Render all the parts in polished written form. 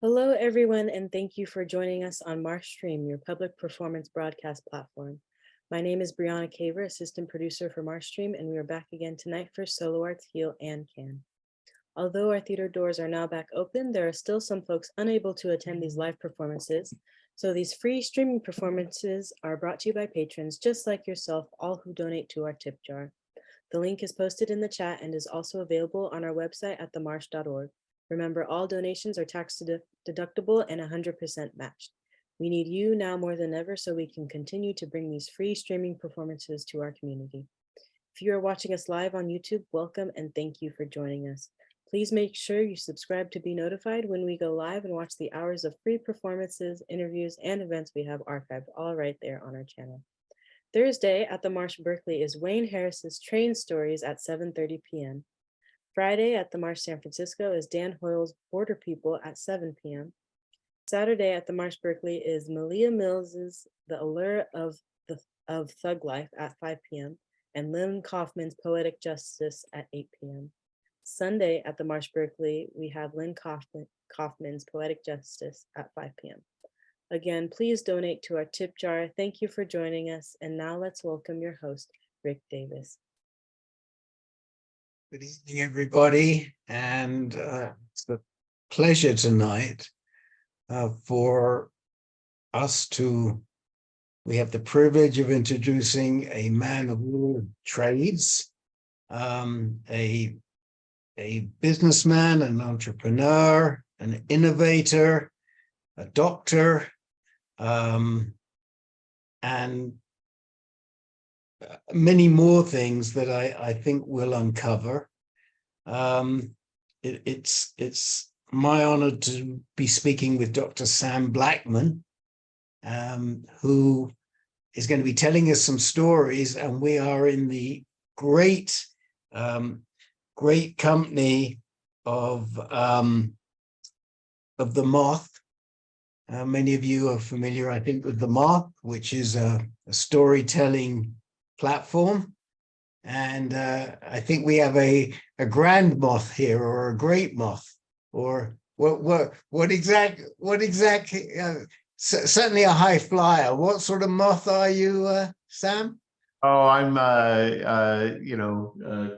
Hello, everyone, and thank you for joining us on MarshStream, your public performance broadcast platform. My name is Brianna Caver, assistant producer for MarshStream, and we are back again tonight for Solo Arts Heal and Can. Although our theater doors are now back open, there are still some folks unable to attend these live performances. So these free streaming performances are brought to you by patrons just like yourself, all who donate to our tip jar. The link is posted in the chat and is also available on our website at themarsh.org. Remember, all donations are tax deductible and 100% matched. We need you now more than ever so we can continue to bring these free streaming performances to our community. If you are watching us live on YouTube, welcome and thank you for joining us. Please make sure you subscribe to be notified when we go live and watch the hours of free performances, interviews, and events we have archived all right there on our channel. Thursday at the Marsh Berkeley is Wayne Harris's Train Stories at 7:30 p.m. Friday at the Marsh San Francisco is Dan Hoyle's Border People at 7 p.m. Saturday at the Marsh Berkeley is Malia Mills's The Allure of Thug Life at 5 p.m. and Lynn Kaufman's Poetic Justice at 8 p.m. Sunday at the Marsh Berkeley, we have Lynn Kaufman's Poetic Justice at 5 p.m. Again, please donate to our tip jar. Thank you for joining us. And now let's welcome your host, Rick Davis. Good evening, everybody. And it's a pleasure tonight for us we have the privilege of introducing a man of all trades, a businessman, an entrepreneur, an innovator, a doctor, and many more things that I think we'll uncover. It's my honor to be speaking with Dr. Sam Blackman, who is going to be telling us some stories, and we are in the great company of the Moth. Many of you are familiar, I think, with the Moth, which is a storytelling platform. And I think we have a grand moth here, or a great moth, or what exactly, certainly a high flyer. What sort of moth are you, Sam? Oh, I'm,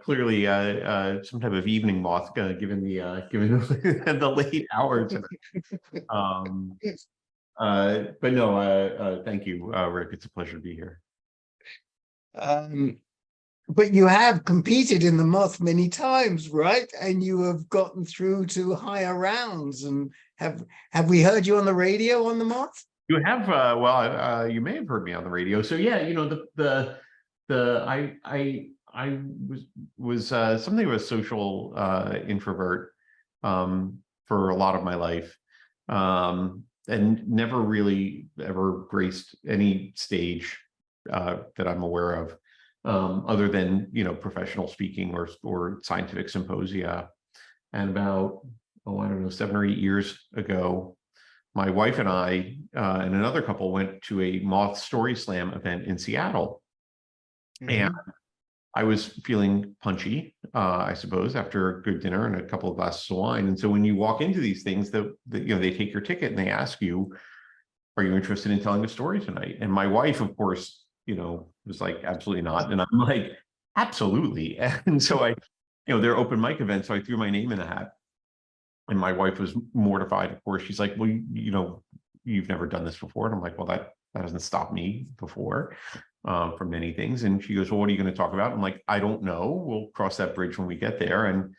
clearly some type of evening moth, given the late hours. But no, thank you, Rick. It's a pleasure to be here. But you have competed in the Moth many times, right? And you have gotten through to higher rounds. And have we heard you on the radio on the Moth? You have, you may have heard me on the radio. So yeah, I was something of a social introvert for a lot of my life, and never really ever graced any stage that I'm aware of, other than professional speaking or scientific symposia. And about I don't know, 7 or 8 years ago, my wife and I and another couple went to a Moth Story Slam event in Seattle. And I was feeling punchy, I suppose, after a good dinner and a couple of glasses of wine. And so when you walk into these things, they take your ticket and they ask you, "Are you interested in telling a story tonight?" And my wife, of course, was like, "Absolutely not." And I'm like, "Absolutely." And so they're open mic events, so I threw my name in a hat. And my wife was mortified, of course. She's like, "Well, you've never done this before." And I'm like, "Well, that hasn't stopped me before from many things." And she goes, "Well, what are you going to talk about?" I'm like, "I don't know. We'll cross that bridge when we get there." And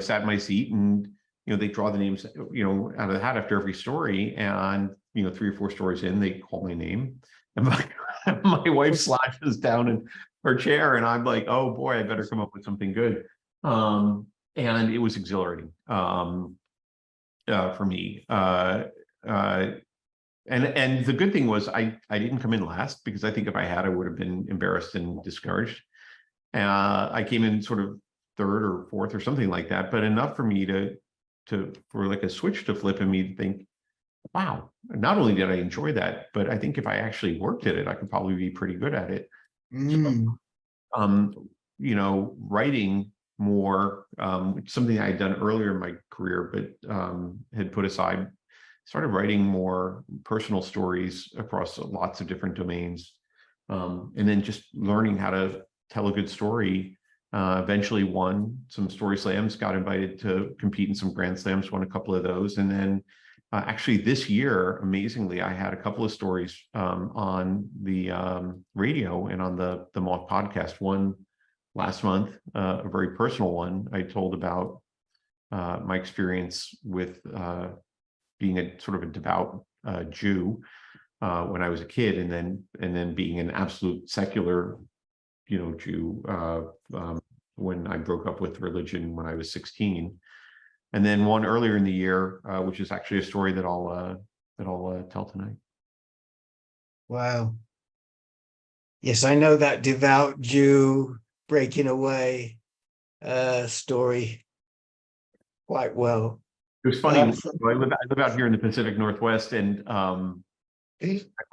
sat in my seat, and they draw the names out of the hat after every story. And 3 or 4 stories in, they call my name, and my wife slouches down in her chair, and I'm like, "Oh boy, I better come up with something good." And it was exhilarating for me. And the good thing was I didn't come in last, because I think if I had, I would have been embarrassed and discouraged. I came in sort of 3rd or 4th or something like that, but enough for me for like a switch to flip in me to think, wow, not only did I enjoy that, but I think if I actually worked at it, I could probably be pretty good at it. So, writing more, something I had done earlier in my career, but had put aside. Started writing more personal stories across lots of different domains, and then just learning how to tell a good story. Eventually won some story slams, got invited to compete in some grand slams, won a couple of those, and then actually this year, amazingly, I had a couple of stories on the radio and on the Moth podcast. One last month, a very personal one. I told about my experience with being a sort of a devout Jew when I was a kid, and then being an absolute secular, Jew when I broke up with religion when I was 16. And then one earlier in the year, which is actually a story that I'll tell tonight. Wow. Yes, I know that devout Jew breaking away story quite well. It was funny. I live out here in the Pacific Northwest, and I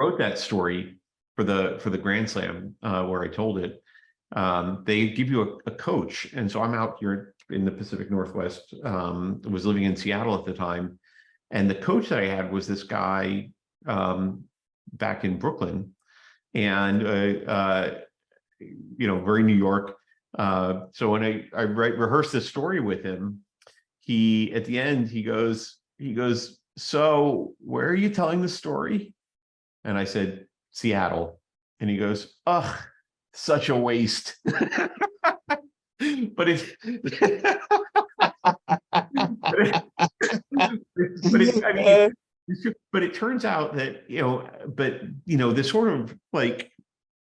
wrote that story for the Grand Slam where I told it. They give you a coach, and so I'm out here in the Pacific Northwest. Was living in Seattle at the time, and the coach that I had was this guy back in Brooklyn, and very New York. So when I rehearsed this story with him, he at the end he goes, so where are you telling the story? And I said, Seattle. And he goes, ugh, such a waste. But it but it turns out that this sort of like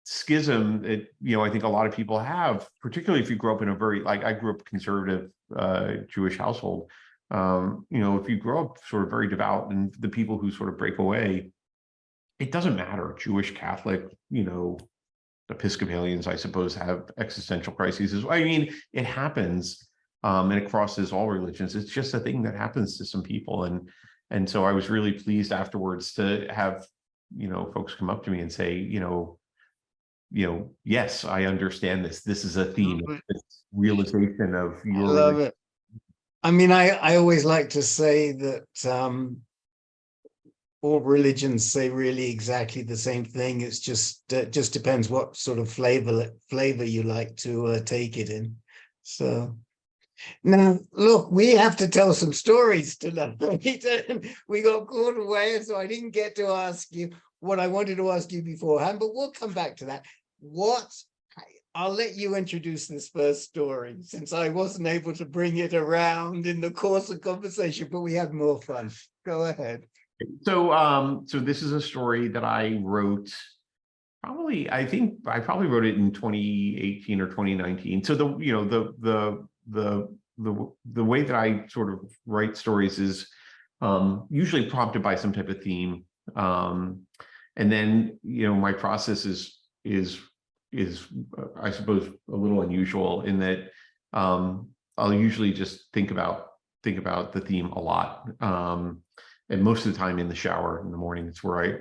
schism that I think a lot of people have, particularly if you grow up in a very, like, I grew up conservative Jewish household. If you grow up sort of very devout, and the people who sort of break away, it doesn't matter, Jewish, Catholic, Episcopalians, I suppose, have existential crises. I mean, it happens, and it crosses all religions. It's just a thing that happens to some people, and so I was really pleased afterwards to have folks come up to me and say, yes, I understand this. This is a theme. This realization of your. I love it. I mean, I always like to say that all religions say really exactly the same thing. It's just depends what sort of flavor you like to take it in. So now, look, we have to tell some stories tonight. We got caught away, so I didn't get to ask you what I wanted to ask you beforehand, but we'll come back to that. I'll let you introduce this first story, since I wasn't able to bring it around in the course of conversation, but we had more fun. Go ahead. So this is a story that I wrote. I think I probably wrote it in 2018 or 2019. So the way that I sort of write stories is usually prompted by some type of theme, and then my process is I suppose a little unusual in that I'll usually just think about the theme a lot, and most of the time in the shower in the morning. It's where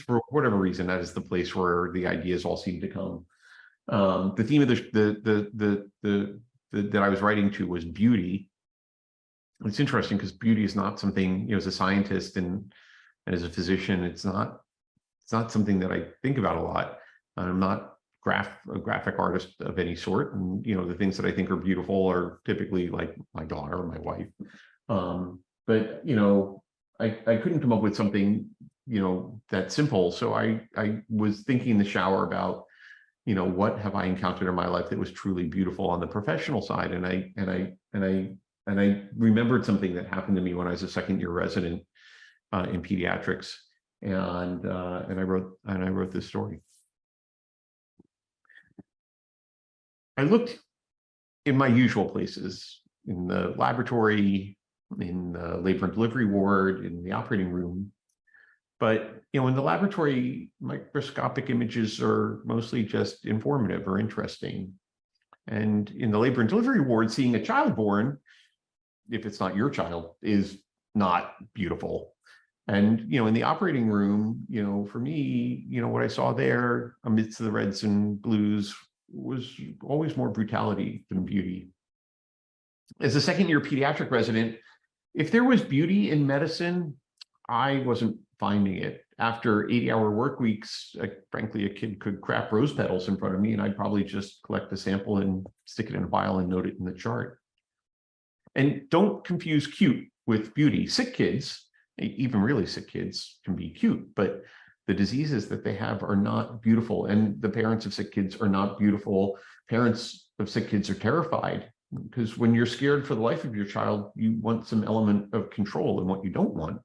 for whatever reason, that is the place where the ideas all seem to come. The theme of that I was writing to was beauty. It's interesting because beauty is not something, as a scientist and as a physician, it's not something that I think about a lot. I'm not a graphic artist of any sort, and the things that I think are beautiful are typically like my daughter or my wife. But I couldn't come up with something that simple. So I was thinking in the shower about what have I encountered in my life that was truly beautiful on the professional side, and I remembered something that happened to me when I was a second-year resident in pediatrics, and I wrote this story. I looked in my usual places, in the laboratory, in the labor and delivery ward, in the operating room. But in the laboratory, microscopic images are mostly just informative or interesting. And in the labor and delivery ward, seeing a child born, if it's not your child, is not beautiful. And in the operating room, for me, what I saw there amidst the reds and blues was always more brutality than beauty. As a second-year pediatric resident, if there was beauty in medicine, I wasn't finding it. After 80-hour work weeks, frankly, a kid could crap rose petals in front of me, and I'd probably just collect the sample and stick it in a vial and note it in the chart. And don't confuse cute with beauty. Sick kids, even really sick kids, can be cute, but the diseases that they have are not beautiful, and the parents of sick kids are not beautiful. Parents of sick kids are terrified, because when you're scared for the life of your child, you want some element of control, and what you don't want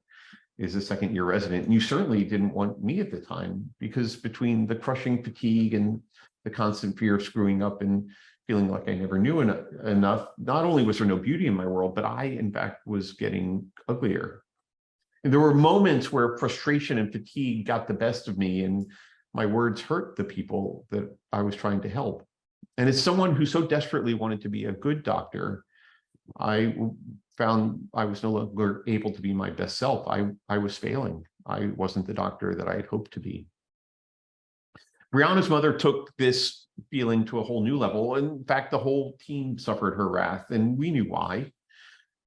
is a second-year resident. And you certainly didn't want me at the time, because between the crushing fatigue and the constant fear of screwing up and feeling like I never knew enough, not only was there no beauty in my world, but I, in fact, was getting uglier. And there were moments where frustration and fatigue got the best of me, and my words hurt the people that I was trying to help. And as someone who so desperately wanted to be a good doctor, I found I was no longer able to be my best self. I was failing. I wasn't the doctor that I had hoped to be. Brianna's mother took this feeling to a whole new level. In fact, the whole team suffered her wrath, and we knew why.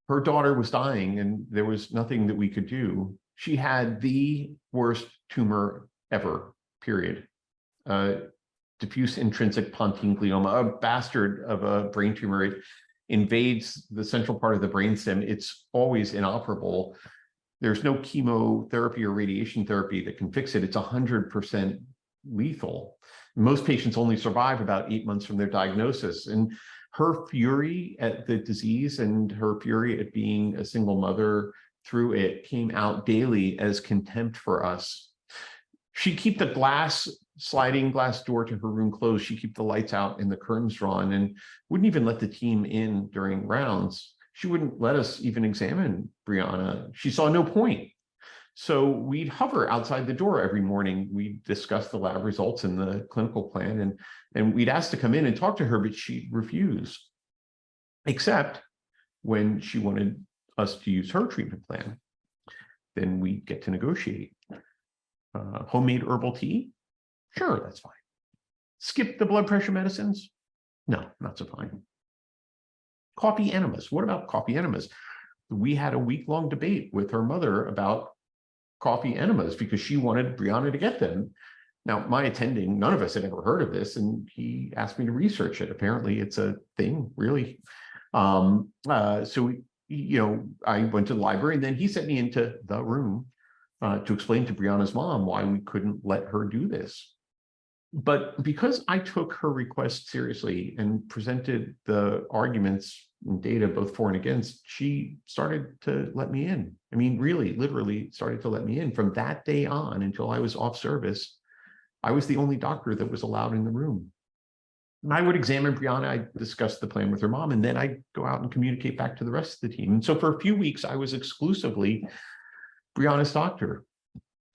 Her daughter was dying, and there was nothing that we could do. She had the worst tumor ever, period. Diffuse intrinsic pontine glioma, a bastard of a brain tumor. It invades the central part of the brainstem. It's always inoperable. There's no chemotherapy or radiation therapy that can fix it. It's 100% lethal. Most patients only survive about 8 months from their diagnosis. And her fury at the disease and her fury at being a single mother through it came out daily as contempt for us. She'd keep the sliding glass door to her room closed. She'd keep the lights out and the curtains drawn, and wouldn't even let the team in during rounds. She wouldn't let us even examine Brianna. She saw no point. So we'd hover outside the door every morning. We'd discuss the lab results and the clinical plan, and we'd ask to come in and talk to her, but she'd refuse, except when she wanted us to use her treatment plan. Then we'd get to negotiate. Homemade herbal tea? Sure, that's fine. Skip the blood pressure medicines? No, not so fine. Coffee enemas. What about coffee enemas? We had a week-long debate with her mother about coffee enemas because she wanted Brianna to get them. Now, my attending, none of us had ever heard of this, and he asked me to research it. Apparently, it's a thing, really. So, I went to the library, and then he sent me into the room to explain to Brianna's mom why we couldn't let her do this. But because I took her request seriously and presented the arguments and data both for and against, she started to let me in. I mean, really, literally started to let me in. From that day on until I was off service, I was the only doctor that was allowed in the room. And I would examine Brianna, I'd discuss the plan with her mom, and then I'd go out and communicate back to the rest of the team. And so for a few weeks, I was exclusively Brianna's doctor.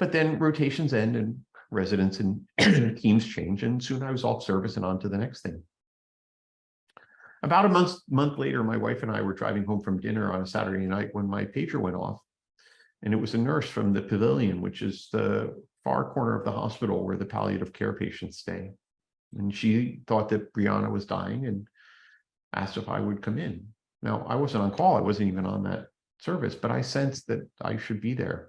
But then rotations end and residents and teams change, and soon I was off service and on to the next thing. About a month later, my wife and I were driving home from dinner on a Saturday night when my pager went off. And it was a nurse from the pavilion, which is the far corner of the hospital where the palliative care patients stay. And she thought that Brianna was dying and asked if I would come in. Now, I wasn't on call. I wasn't even on that service, but I sensed that I should be there.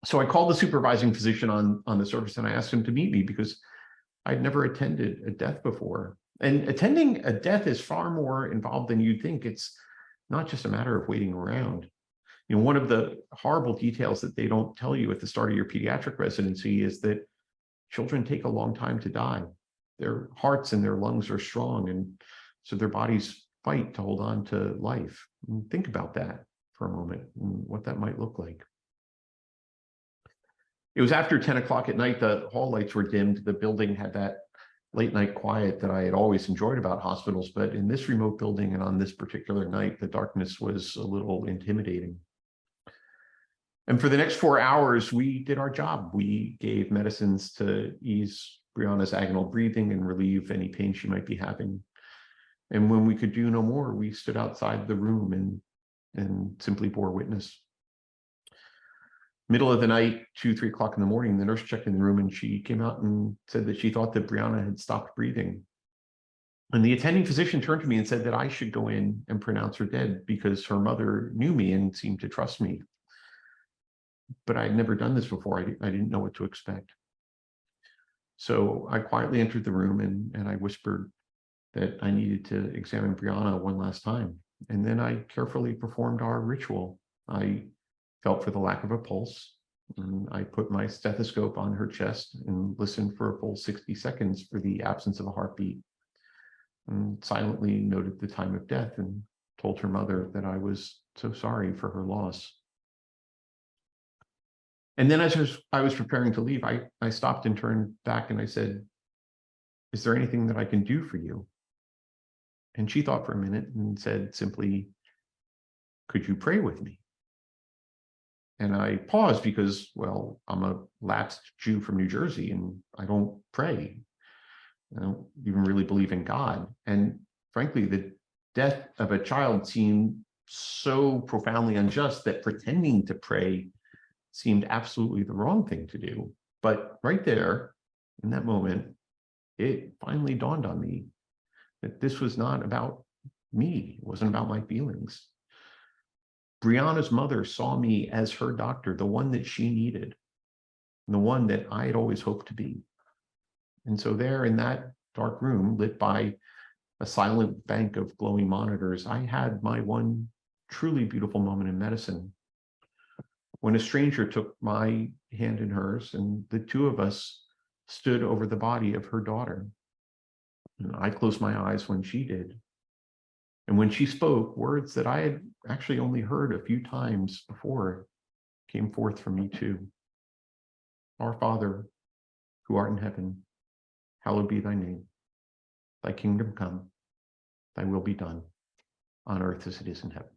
So I called the supervising physician on the service, and I asked him to meet me because I'd never attended a death before. And attending a death is far more involved than you'd think. It's not just a matter of waiting around. One of the horrible details that they don't tell you at the start of your pediatric residency is that children take a long time to die. Their hearts and their lungs are strong, and so their bodies fight to hold on to life. And think about that for a moment and what that might look like. It was after 10 o'clock at night, the hall lights were dimmed. The building had that late night quiet that I had always enjoyed about hospitals, but in this remote building and on this particular night, the darkness was a little intimidating. And for the next 4 hours, we did our job. We gave medicines to ease Brianna's agonal breathing and relieve any pain she might be having. And when we could do no more, we stood outside the room and simply bore witness. Middle of the night, 2, 3 o'clock in the morning, the nurse checked in the room, and she came out and said that she thought that Brianna had stopped breathing. And the attending physician turned to me and said that I should go in and pronounce her dead because her mother knew me and seemed to trust me. But I had never done this before. I didn't know what to expect. So I quietly entered the room and I whispered that I needed to examine Brianna one last time. And then I carefully performed our ritual. I felt for the lack of a pulse. And I put my stethoscope on her chest and listened for a full 60 seconds for the absence of a heartbeat. And silently noted the time of death and told her mother that I was so sorry for her loss. And then as I was preparing to leave, I stopped and turned back and I said, "Is there anything that I can do for you?" And she thought for a minute and said simply, "Could you pray with me?" And I paused because, well, I'm a lapsed Jew from New Jersey and I don't pray. I don't even really believe in God. And frankly, the death of a child seemed so profoundly unjust that pretending to pray seemed absolutely the wrong thing to do. But right there, in that moment, it finally dawned on me that this was not about me. It wasn't about my feelings. Brianna's mother saw me as her doctor, the one that she needed, and the one that I had always hoped to be. And so there in that dark room, lit by a silent bank of glowing monitors, I had my one truly beautiful moment in medicine when a stranger took my hand in hers and the two of us stood over the body of her daughter. And I closed my eyes when she did. And when she spoke, words that I had actually only heard a few times before came forth from me too. "Our Father, who art in heaven, hallowed be thy name. Thy kingdom come, thy will be done, on earth as it is in heaven."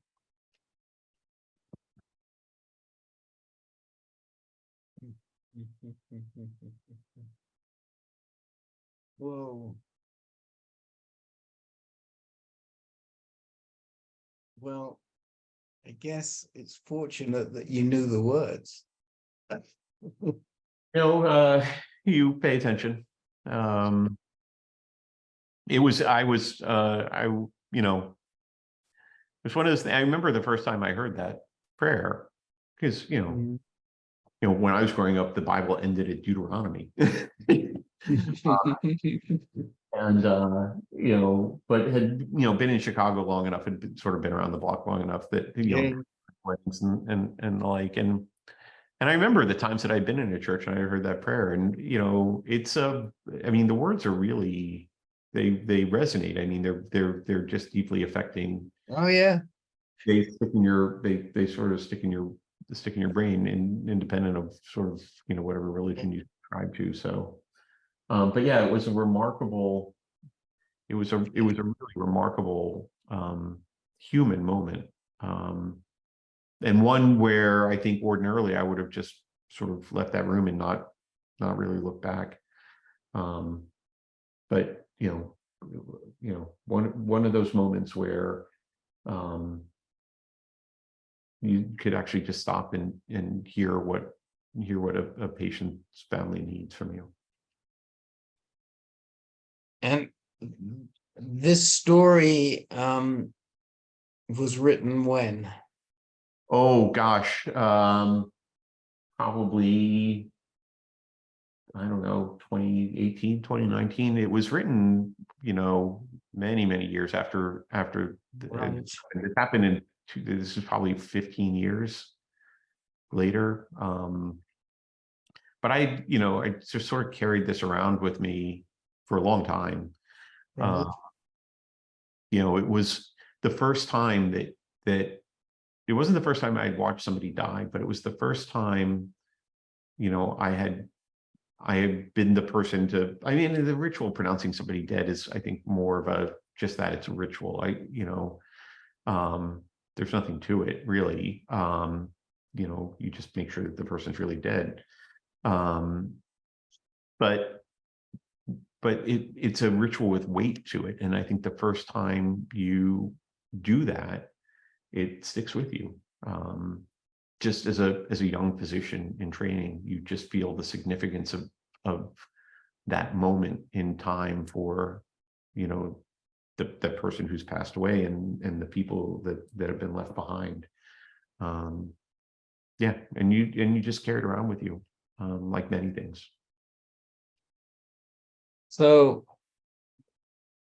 Whoa. Well, I guess it's fortunate that you knew the words. You pay attention. It was, I was, it was one of those things. I remember the first time I heard that prayer, because, when I was growing up, the Bible ended at Deuteronomy. And but had been in Chicago long enough, had sort of been around the block long enough that weddings and the like, and I remember the times that I'd been in a church and I heard that prayer, and it's I mean, the words are really, they resonate. I mean, they're just deeply affecting. Oh yeah. They stick in your, they sort of stick in your brain, independent of sort of whatever religion you subscribe to. So. But yeah, it was a remarkable, it was a really remarkable human moment. And one where I think ordinarily I would have just sort of left that room and not really looked back. But one of those moments where you could actually just stop and hear what a patient's family needs from you. And this story was written when? Oh gosh, probably, I don't know, 2018, 2019. It was written, many years after Right. it happened in, this is probably 15 years later. But I just sort of carried this around with me for a long time. Right. It was the first time that it wasn't the first time I'd watched somebody die, but it was the first time, I had been the person to, I mean, the ritual of pronouncing somebody dead is, I think, more of a, just that it's a ritual. There's nothing to it really. You just make sure that the person's really dead. But it's a ritual with weight to it. And I think the first time you do that, it sticks with you. Just as a young physician in training, you just feel the significance of that moment in time for, the person who's passed away and the people that have been left behind. Yeah, and you just carry it around with you, like many things. So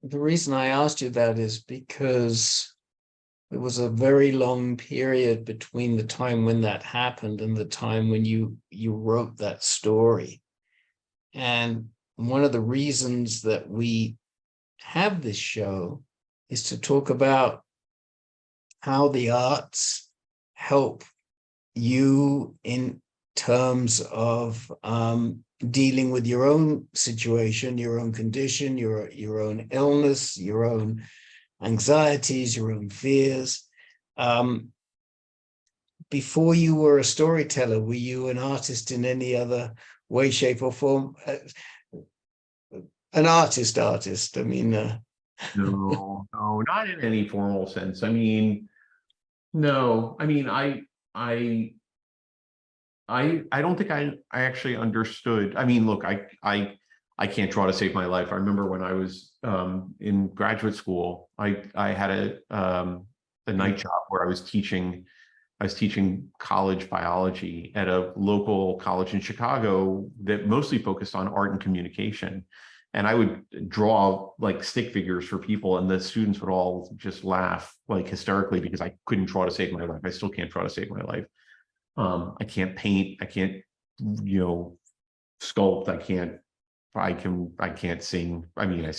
the reason I asked you that is because it was a very long period between the time when that happened and the time when you wrote that story. And one of the reasons that we have this show is to talk about how the arts help you in terms of dealing with your own situation, your own condition, your own illness, your own anxieties, your own fears. Before you were a storyteller, were you an artist in any other way, shape, or form? An artist, I mean, No, no, not in any formal sense. I mean, no, I mean, I don't think I actually understood. I mean, look, I can't draw to save my life. I remember when I was in graduate school, I had a night job where I was teaching college biology at a local college in Chicago that mostly focused on art and communication. And I would draw like stick figures for people, and the students would all just laugh like hysterically because I couldn't draw to save my life. I still can't draw to save my life. I can't paint. I can't, sculpt. I can't sing. I mean,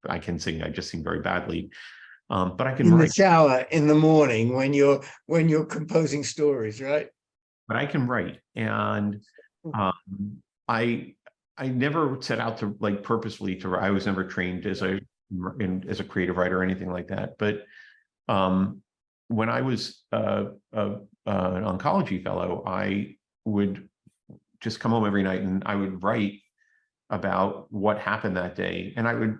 I can sing. I just sing very badly. But I can in the write. shower in the morning when you're composing stories, right? But I can write, and I never set out to like purposely to. I was never trained as a creative writer or anything like that. But when I was an oncology fellow, I would just come home every night and I would write about what happened that day, and I would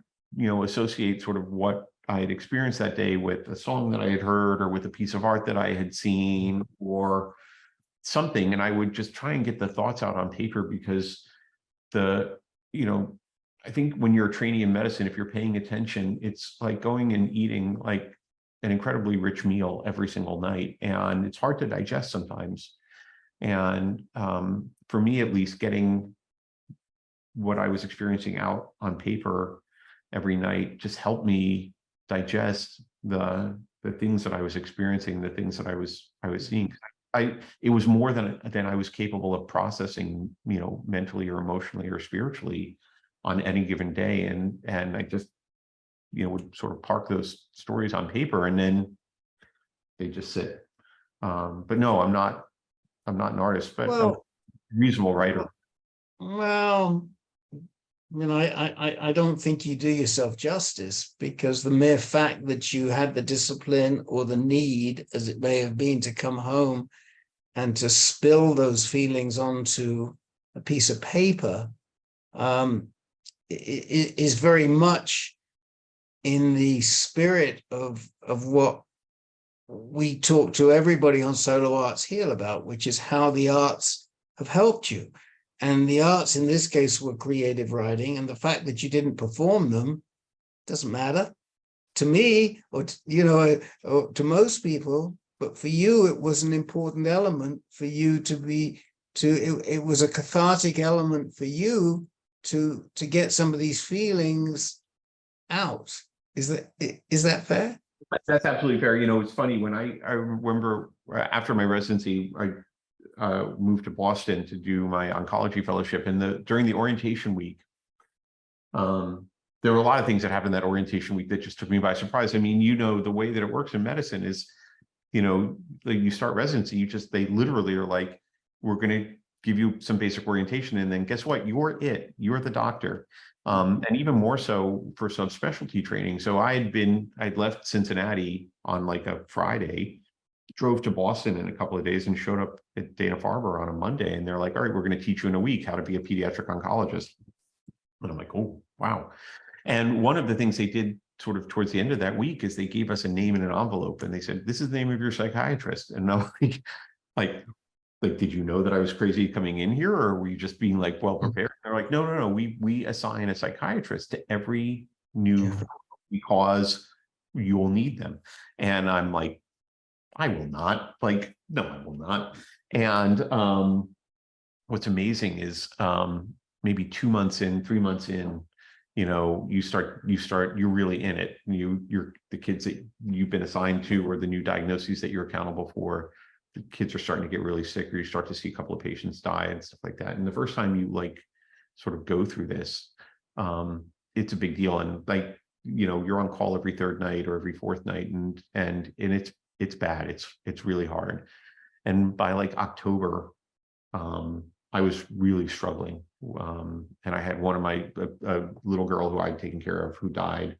associate sort of what I had experienced that day with a song that I had heard or with a piece of art that I had seen or something, and I would just try and get the thoughts out on paper because I think when you're a trainee in medicine, if you're paying attention, it's like going and eating like an incredibly rich meal every single night, and it's hard to digest sometimes. And for me, at least, getting what I was experiencing out on paper every night just helped me digest the things that I was experiencing, the things that I was seeing. It was more than I was capable of processing, mentally or emotionally or spiritually on any given day. And I just, would sort of park those stories on paper and then they just sit. But no, I'm not an artist, but I'm a reasonable writer. Well, I mean, I don't think you do yourself justice, because the mere fact that you had the discipline or the need, as it may have been, to come home and to spill those feelings onto a piece of paper is very much in the spirit of what we talk to everybody on Solo Arts Heal about, which is how the arts have helped you. And the arts in this case were creative writing, and the fact that you didn't perform them doesn't matter to me, or or to most people. But for you, it was an important element for you it was a cathartic element for you to get some of these feelings out. Is that fair? That's absolutely fair. It's funny when I remember after my residency, I moved to Boston to do my oncology fellowship, and during the orientation week, there were a lot of things that happened that orientation week that just took me by surprise. I mean, the way that it works in medicine is, like you start residency, they literally are like, we're going to give you some basic orientation, and then guess what? You're the doctor. And even more so for subspecialty training. So I'd left Cincinnati on like a Friday, drove to Boston in a couple of days, and showed up at Dana-Farber on a Monday. And they're like, all right, we're going to teach you in a week how to be a pediatric oncologist. And I'm like, oh, wow. And one of the things they did sort of towards the end of that week is they gave us a name in an envelope, and they said, this is the name of your psychiatrist. And I'm like, did you know that I was crazy coming in here, or were you just being like well prepared? They're like, no. We assign a psychiatrist to every new fellow. because you will need them. And I'm like, I will not. Like, no, I will not. And what's amazing is maybe 2 months in, 3 months in, you're really in it. You're the kids that you've been assigned to, or the new diagnoses that you're accountable for. The kids are starting to get really sick, or you start to see a couple of patients die and stuff like that. And the first time you like sort of go through this, it's a big deal. And like, you're on call every third night or every fourth night, and it's bad. It's really hard. And by like October, I was really struggling. And I had one of my a little girl who I'd taken care of who died.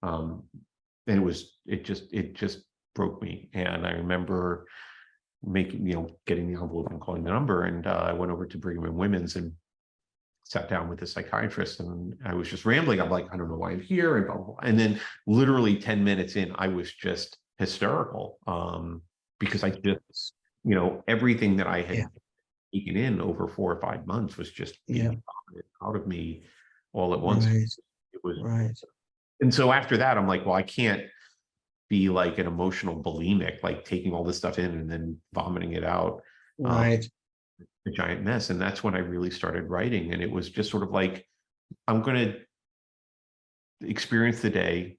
And it just broke me. And I remember getting the envelope and calling the number. And I went over to Brigham and Women's and sat down with the psychiatrist, and I was just rambling. I'm like, I don't know why I'm here, and blah, blah, blah. And then literally 10 minutes in, I was just hysterical, because I just, everything that I had taken in over 4 or 5 months was just being vomited out of me all at once. Right. It was, Right. and so after that, I'm like, well, I can't be like an emotional bulimic, like taking all this stuff in and then vomiting it out. Right. A giant mess. And that's when I really started writing. And it was just sort of like, I'm going to experience the day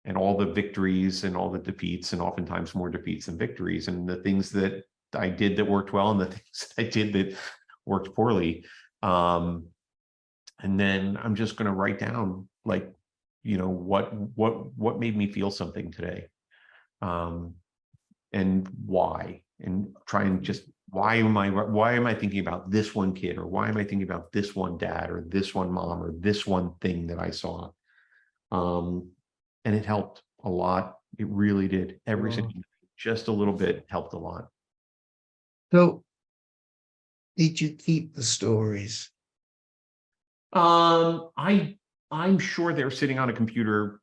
and all the victories and all the defeats, and oftentimes more defeats than victories, and the things that I did that worked well and the things that I did that worked poorly. And then I'm just going to write down, like, what made me feel something today, and why, and try and just, why am I thinking about this one kid, or why am I thinking about this one dad, or this one mom, or this one thing that I saw. And it helped a lot. It really did. Every single, just a little bit helped a lot. So, did you keep the stories? I'm sure they're sitting on a computer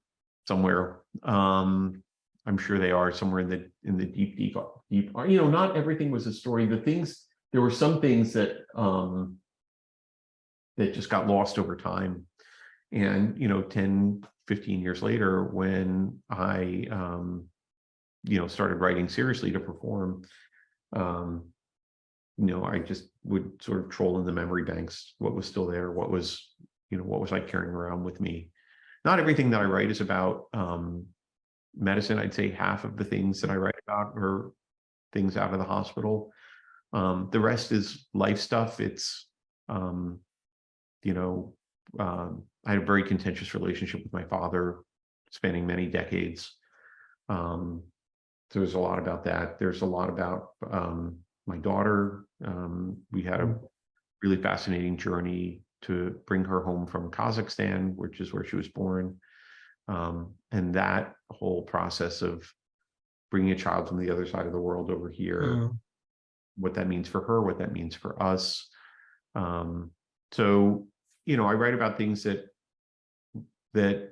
somewhere. I'm sure they are somewhere in the deep. Not everything was a story. There were some things that that just got lost over time. And 10, 15 years later, when I started writing seriously to perform, I just would sort of troll in the memory banks, what was still there, what was I carrying around with me. Not everything that I write is about medicine. I'd say half of the things that I write about are things out of the hospital. The rest is life stuff. It's, I had a very contentious relationship with my father, spanning many decades. There's a lot about that. There's a lot about my daughter. We had a really fascinating journey to bring her home from Kazakhstan, which is where she was born. And that whole process of bringing a child from the other side of the world over here, what that means for her, what that means for us. So, I write about things that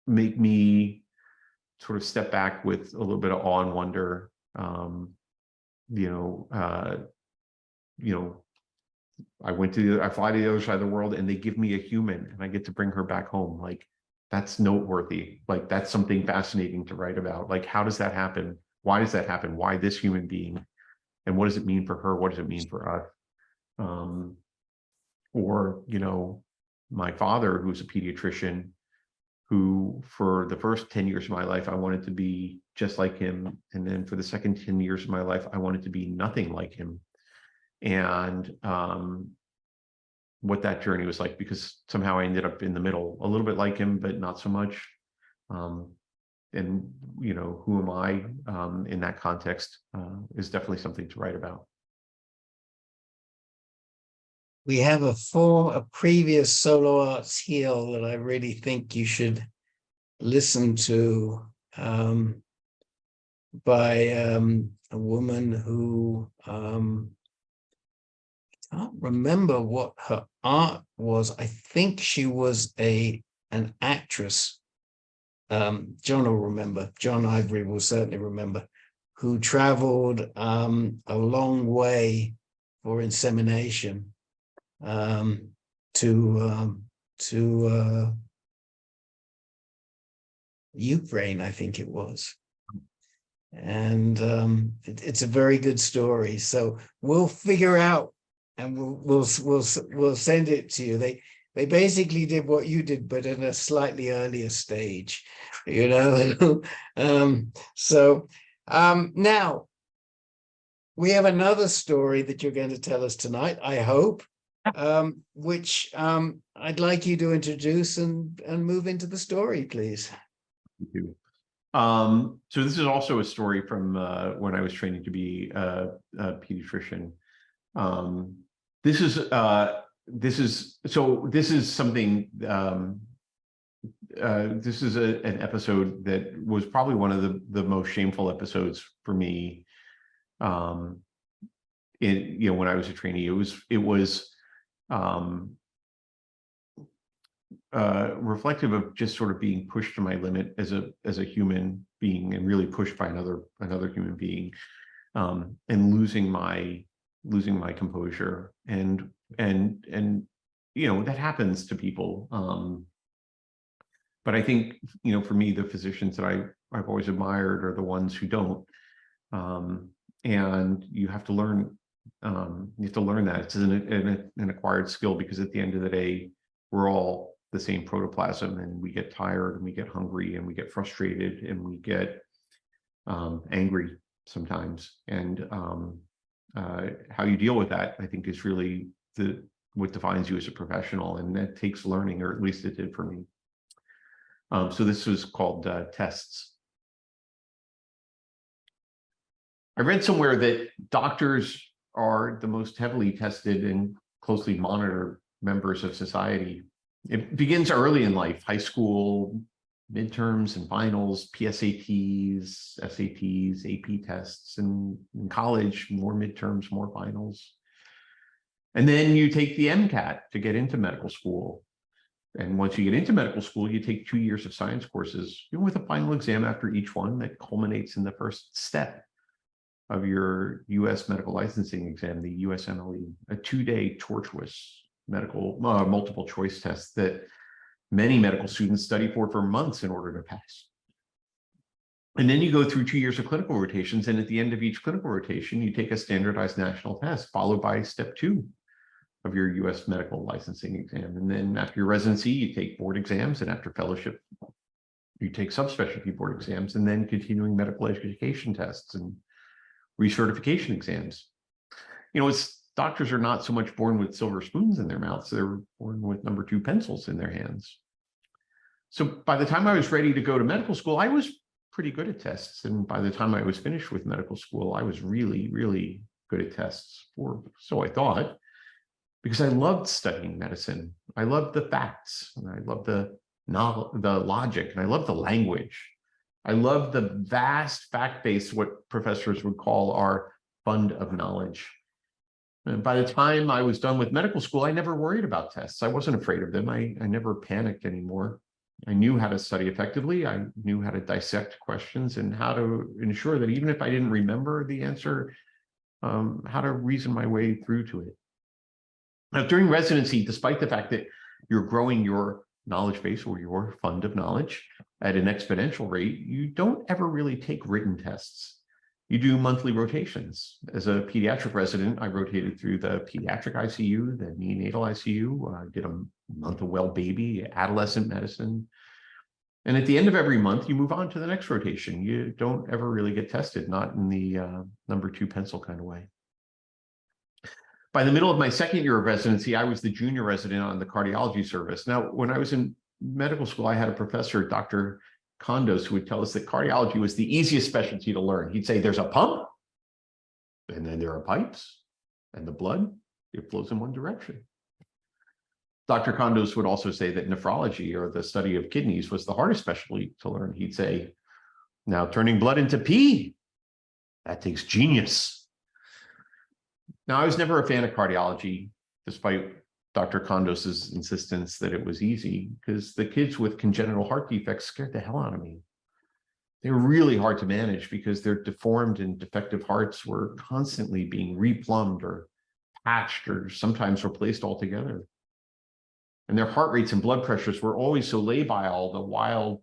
make me sort of step back with a little bit of awe and wonder. I fly to the other side of the world, and they give me a human, and I get to bring her back home. Like, that's noteworthy. Like, that's something fascinating to write about. Like, how does that happen? Why does that happen? Why this human being? And what does it mean for her? What does it mean for us? Or, my father, who's a pediatrician, who for the first 10 years of my life, I wanted to be just like him. And then for the second 10 years of my life, I wanted to be nothing like him. And what that journey was like, because somehow I ended up in the middle, a little bit like him, but not so much. And, who am I in that context is definitely something to write about. We have a previous Solo Arts Heal that I really think you should listen to, by a woman who I can't remember what her art was. I think she was an actress. John will remember. John Ivory will certainly remember, who traveled a long way for insemination. To Ukraine, I think it was. And it's a very good story. So we'll figure out, and we'll send it to you. They basically did what you did, but in a slightly earlier stage, you know. Now we have another story that you're going to tell us tonight, I hope, which I'd like you to introduce and move into the story, please. Thank you. So this is also a story from when I was training to be a pediatrician. This is something. This is an episode that was probably one of the most shameful episodes for me. When I was a trainee, it was reflective of just sort of being pushed to my limit as a human being, and really pushed by another human being, and losing my composure, and that happens to people. But I think, for me, the physicians that I've always admired are the ones who don't. And you have to learn. You have to learn that it's an acquired skill, because at the end of the day, we're all the same protoplasm, and we get tired, and we get hungry, and we get frustrated, and we get angry sometimes. And how you deal with that, I think, is really what defines you as a professional, and that takes learning, or at least it did for me. So this was called tests. I read somewhere that doctors are the most heavily tested and closely monitored members of society. It begins early in life: high school, midterms and finals, PSATs, SATs, AP tests, and in college, more midterms, more finals. And then you take the MCAT to get into medical school. And once you get into medical school, you take 2 years of science courses, with a final exam after each one that culminates in the first step of your U.S. medical licensing exam, the USMLE, a 2-day tortuous medical multiple choice test that many medical students study for months in order to pass. And then you go through 2 years of clinical rotations, and at the end of each clinical rotation, you take a standardized national test, followed by step 2 of your U.S. medical licensing exam. And then after your residency, you take board exams, and after fellowship, you take subspecialty board exams, and then continuing medical education tests and recertification exams. Doctors are not so much born with silver spoons in their mouths, they're born with number 2 pencils in their hands. So by the time I was ready to go to medical school, I was pretty good at tests. And by the time I was finished with medical school, I was really, really good at tests, or so I thought, because I loved studying medicine. I loved the facts, and I loved the logic, and I loved the language. I loved the vast fact base, what professors would call our fund of knowledge. And by the time I was done with medical school, I never worried about tests. I wasn't afraid of them. I never panicked anymore. I knew how to study effectively. I knew how to dissect questions, and how to ensure that even if I didn't remember the answer, how to reason my way through to it. Now, during residency, despite the fact that you're growing your knowledge base, or your fund of knowledge, at an exponential rate, you don't ever really take written tests. You do monthly rotations. As a pediatric resident, I rotated through the pediatric ICU, the neonatal ICU. I did a month of well baby, adolescent medicine. And at the end of every month, you move on to the next rotation. You don't ever really get tested, not in the number 2 pencil kind of way. By the middle of my second year of residency, I was the junior resident on the cardiology service. Now, when I was in medical school, I had a professor, Dr. Condos, who would tell us that cardiology was the easiest specialty to learn. He'd say, there's a pump, and then there are pipes, and the blood, it flows in one direction. Dr. Condos would also say that nephrology, or the study of kidneys, was the hardest specialty to learn. He'd say, now turning blood into pee, that takes genius. Now, I was never a fan of cardiology, despite Dr. Condos's insistence that it was easy, because the kids with congenital heart defects scared the hell out of me. They were really hard to manage because their deformed and defective hearts were constantly being replumbed or patched, or sometimes replaced altogether. And their heart rates and blood pressures were always so labile, the wild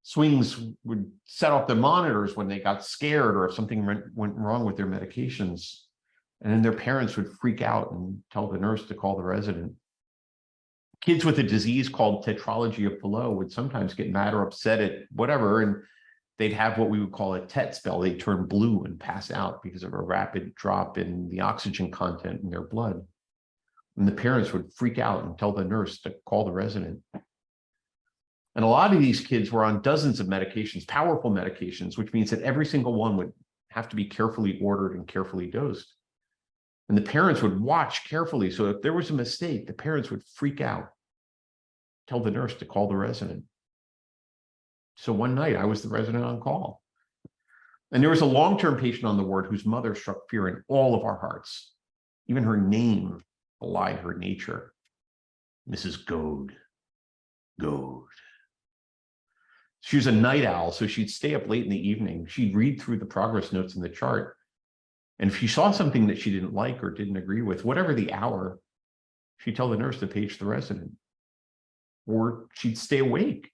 Swings would set off their monitors when they got scared or if something went wrong with their medications. And then their parents would freak out and tell the nurse to call the resident. Kids with a disease called tetralogy of Fallot would sometimes get mad or upset at whatever, and they'd have what we would call a TET spell. They'd turn blue and pass out because of a rapid drop in the oxygen content in their blood. And the parents would freak out and tell the nurse to call the resident. And a lot of these kids were on dozens of medications, powerful medications, which means that every single one would have to be carefully ordered and carefully dosed. And the parents would watch carefully. So if there was a mistake, the parents would freak out, tell the nurse to call the resident. So one night I was the resident on call. And there was a long-term patient on the ward whose mother struck fear in all of our hearts. Even her name belied her nature. Mrs. Goad. Goad. She was a night owl, so she'd stay up late in the evening. She'd read through the progress notes in the chart. And if she saw something that she didn't like or didn't agree with, whatever the hour, she'd tell the nurse to page the resident. Or she'd stay awake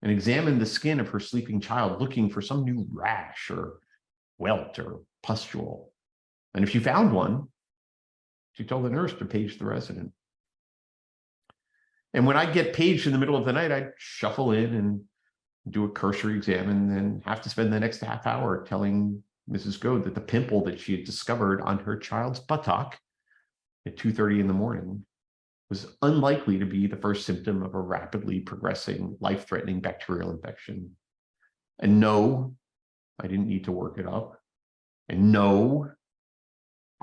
and examine the skin of her sleeping child, looking for some new rash or welt or pustule. And if she found one, she'd tell the nurse to page the resident. And when I'd get paged in the middle of the night, I'd shuffle in and do a cursory exam and then have to spend the next half hour telling Mrs. Goad that the pimple that she had discovered on her child's buttock at 2:30 in the morning was unlikely to be the first symptom of a rapidly progressing, life-threatening bacterial infection. And no, I didn't need to work it up. And no,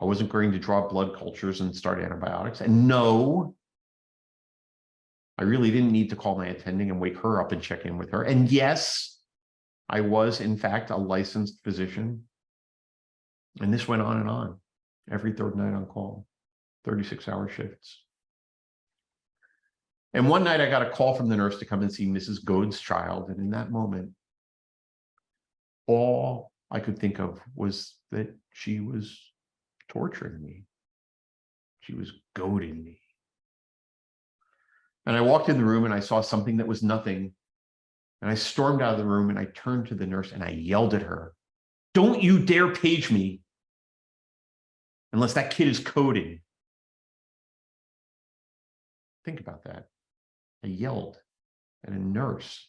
I wasn't going to draw blood cultures and start antibiotics. And no, I really didn't need to call my attending and wake her up and check in with her. And yes, I was, in fact, a licensed physician. And this went on every third night on call, 36-hour shifts. And one night I got a call from the nurse to come and see Mrs. Goad's child. And in that moment, all I could think of was that she was torturing me. She was goading me. And I walked in the room and I saw something that was nothing. And I stormed out of the room and I turned to the nurse and I yelled at her, "Don't you dare page me unless that kid is coding." Think about that. I yelled at a nurse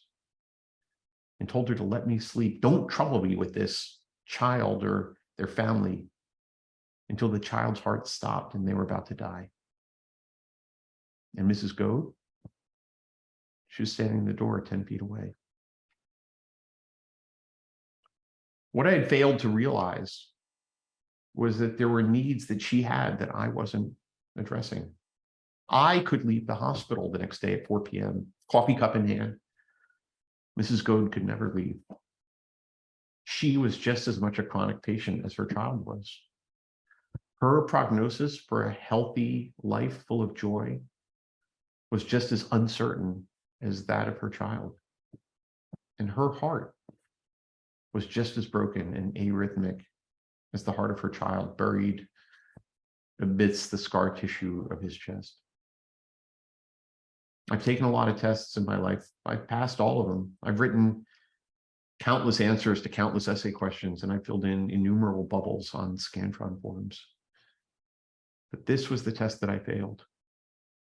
and told her to let me sleep. Don't trouble me with this child or their family until the child's heart stopped and they were about to die. And Mrs. Goad, she was standing in the door 10 feet away. What I had failed to realize was that there were needs that she had that I wasn't addressing. I could leave the hospital the next day at 4 p.m., coffee cup in hand. Mrs. Goad could never leave. She was just as much a chronic patient as her child was. Her prognosis for a healthy life full of joy was just as uncertain as that of her child. And her heart was just as broken and arrhythmic as the heart of her child, buried amidst the scar tissue of his chest. I've taken a lot of tests in my life. I've passed all of them. I've written countless answers to countless essay questions, and I filled in innumerable bubbles on Scantron forms. But this was the test that I failed.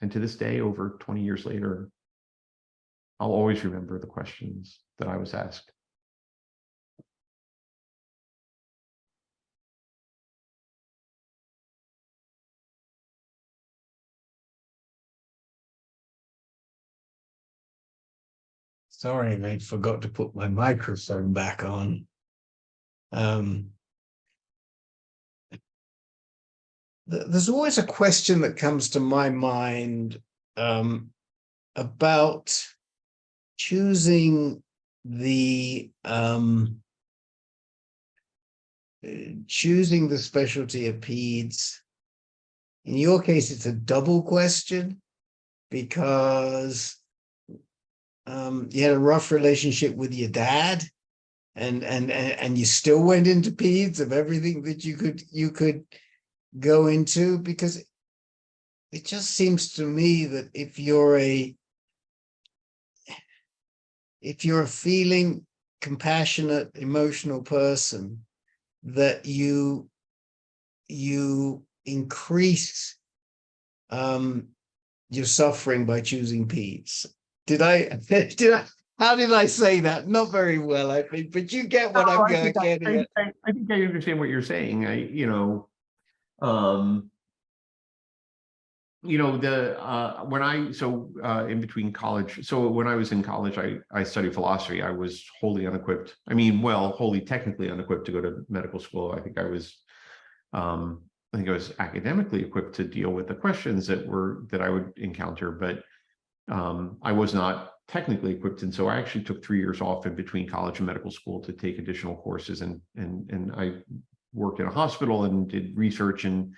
And to this day, over 20 years later, I'll always remember the questions that I was asked. Sorry, I forgot to put my microphone back on. There's always a question that comes to my mind about choosing the specialty of peds. In your case, it's a double question because you had a rough relationship with your dad, and you still went into peds of everything that you could go into, because it just seems to me that if if you're a feeling, compassionate, emotional person, that you increase your suffering by choosing peace. Did I how did I say that? Not very well, I think, but you get what I'm getting at. I think I understand what you're saying. In between college, so when I was in college, I studied philosophy. I was wholly unequipped. Wholly technically unequipped to go to medical school. I think I was academically equipped to deal with the questions that I would encounter, but I was not technically equipped. And so I actually took 3 years off in between college and medical school to take additional courses. And I worked in a hospital and did research, and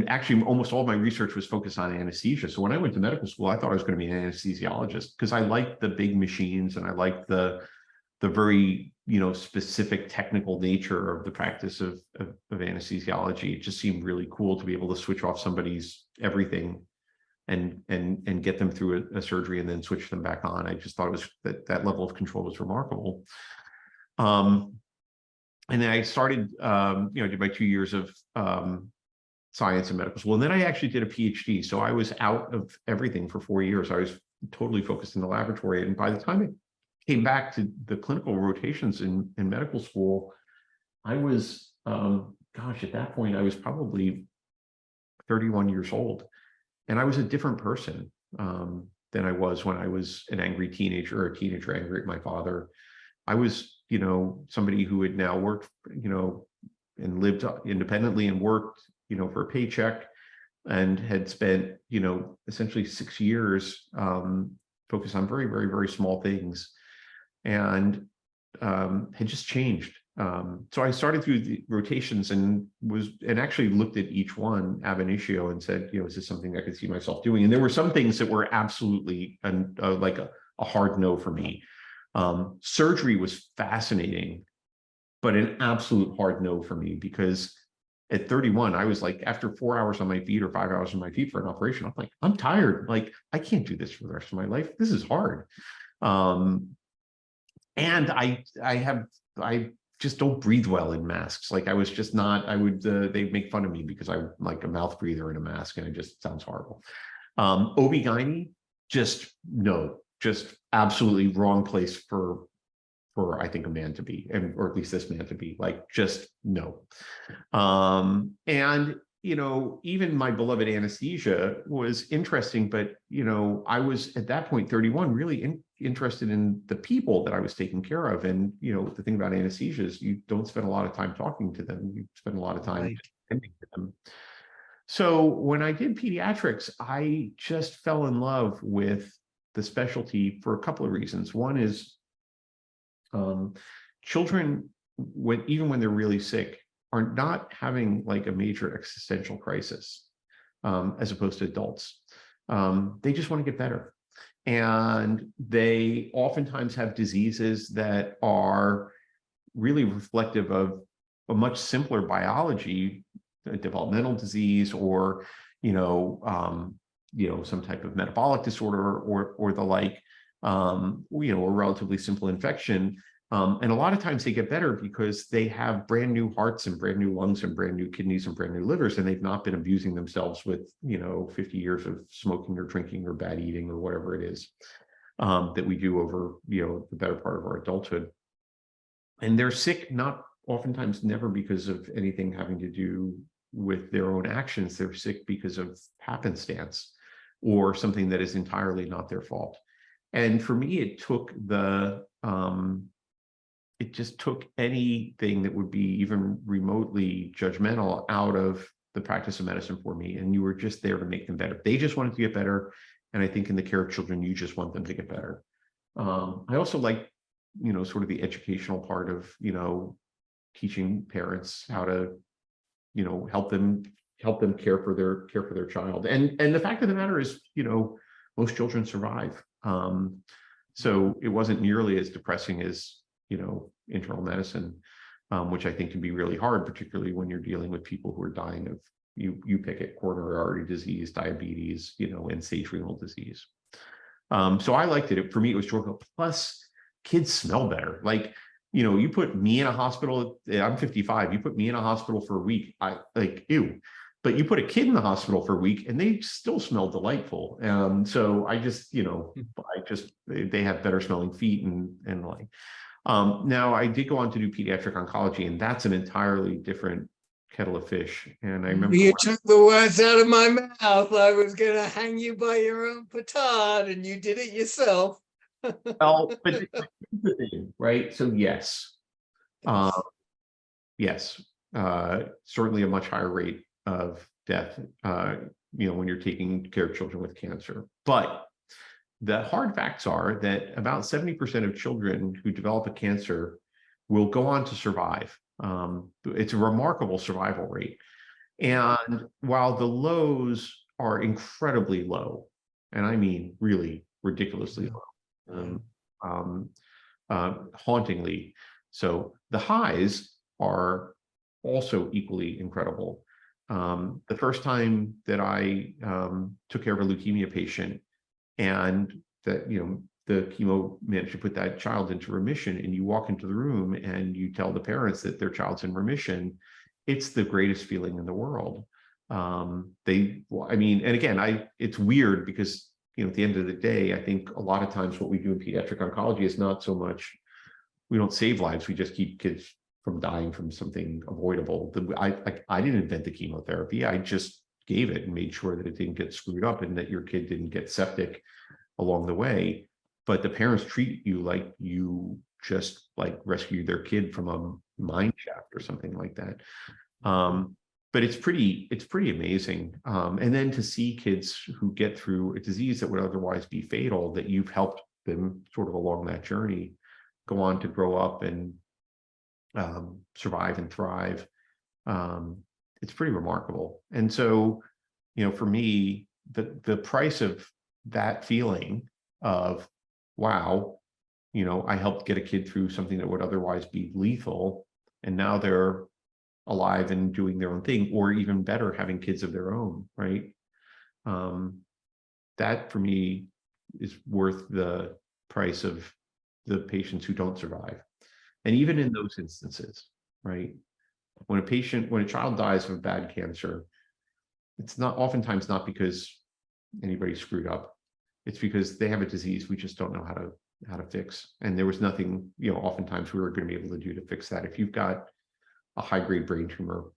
actually almost all my research was focused on anesthesia. So when I went to medical school, I thought I was going to be an anesthesiologist because I liked the big machines and I liked the very, specific technical nature of the practice of anesthesiology. It just seemed really cool to be able to switch off somebody's everything and get them through a surgery and then switch them back on. I just thought it was that level of control was remarkable. And then I started, did my 2 years of science and medical school. And then I actually did a PhD. So I was out of everything for 4 years. I was totally focused in the laboratory. And by the time it came back to the clinical rotations in medical school, I was, at that point, I was probably 31 years old. And I was a different person than I was when I was an angry teenager, or a teenager angry at my father. I was, somebody who had now worked, and lived independently and worked, for a paycheck, and had spent, essentially 6 years focused on very, very, very small things, and had just changed. So I started through the rotations and actually looked at each one ab initio and said, is this something I could see myself doing? And there were some things that were absolutely like a hard no for me. Surgery was fascinating, but an absolute hard no for me, because at 31, I was like, after 4 hours on my feet or 5 hours on my feet for an operation, I'm like, I'm tired. Like, I can't do this for the rest of my life. This is hard. And I just don't breathe well in masks. Like, I was just not, they'd make fun of me because I'm like a mouth breather in a mask, and it just sounds horrible. OB-GYN, just absolutely wrong place for I think a man to be, or at least this man to be, like, just no. And even my beloved anesthesia was interesting, but I was at that point, 31, really interested in the people that I was taking care of. And the thing about anesthesia is you don't spend a lot of time talking to them, you spend a lot of time attending to them. So when I did pediatrics, I just fell in love with the specialty for a couple of reasons. One is children, even when they're really sick, are not having like a major existential crisis, as opposed to adults. They just want to get better. And they oftentimes have diseases that are really reflective of a much simpler biology, a developmental disease, or some type of metabolic disorder, or the like, a relatively simple infection. And a lot of times they get better because they have brand new hearts and brand new lungs and brand new kidneys and brand new livers, and they've not been abusing themselves with 50 years of smoking or drinking or bad eating or whatever it is that we do over the better part of our adulthood. And they're sick, not oftentimes never because of anything having to do with their own actions. They're sick because of happenstance or something that is entirely not their fault. And for me, it just took anything that would be even remotely judgmental out of the practice of medicine for me. And you were just there to make them better. They just wanted to get better. And I think in the care of children, you just want them to get better. I also like, sort of the educational part of, teaching parents how to, help them care for their child. And the fact of the matter is, most children survive. So it wasn't nearly as depressing as, internal medicine, which I think can be really hard, particularly when you're dealing with people who are dying of, you pick it, coronary artery disease, diabetes, end-stage renal disease. So I liked it. For me, it was joyful. Plus, kids smell better. Like, you put me in a hospital, I'm 55, you put me in a hospital for a week, I like, ew. But you put a kid in the hospital for a week and they still smell delightful. So I just, they have better smelling feet and like. Now I did go on to do pediatric oncology, and that's an entirely different kettle of fish. And I remember You took the words out of my mouth. I was going to hang you by your own petard, and you did it yourself. well, but here's the thing, right? So yes, yes, certainly a much higher rate of death, when you're taking care of children with cancer. But the hard facts are that about 70% of children who develop a cancer will go on to survive. It's a remarkable survival rate. And while the lows are incredibly low, and I mean really ridiculously low, hauntingly, so the highs are also equally incredible. The first time that I took care of a leukemia patient, and that, the chemo managed to put that child into remission, and you walk into the room and you tell the parents that their child's in remission, it's the greatest feeling in the world. And again, it's weird because, at the end of the day, I think a lot of times what we do in pediatric oncology is not so much, we don't save lives, we just keep kids from dying from something avoidable. I didn't invent the chemotherapy, I just gave it and made sure that it didn't get screwed up and that your kid didn't get septic along the way. But the parents treat you like you just like rescued their kid from a mine shaft or something like that. But it's pretty amazing. And then to see kids who get through a disease that would otherwise be fatal, that you've helped them sort of along that journey, go on to grow up and survive and thrive. It's pretty remarkable. And so, for me, the price of that feeling of, wow, I helped get a kid through something that would otherwise be lethal, and now they're alive and doing their own thing, or even better, having kids of their own, right? That for me is worth the price of the patients who don't survive. And even in those instances, right? When a child dies of a bad cancer, it's not oftentimes not because anybody screwed up. It's because they have a disease we just don't know how to fix. And there was nothing, oftentimes we were going to be able to do to fix that. If you've got a high-grade brain tumor,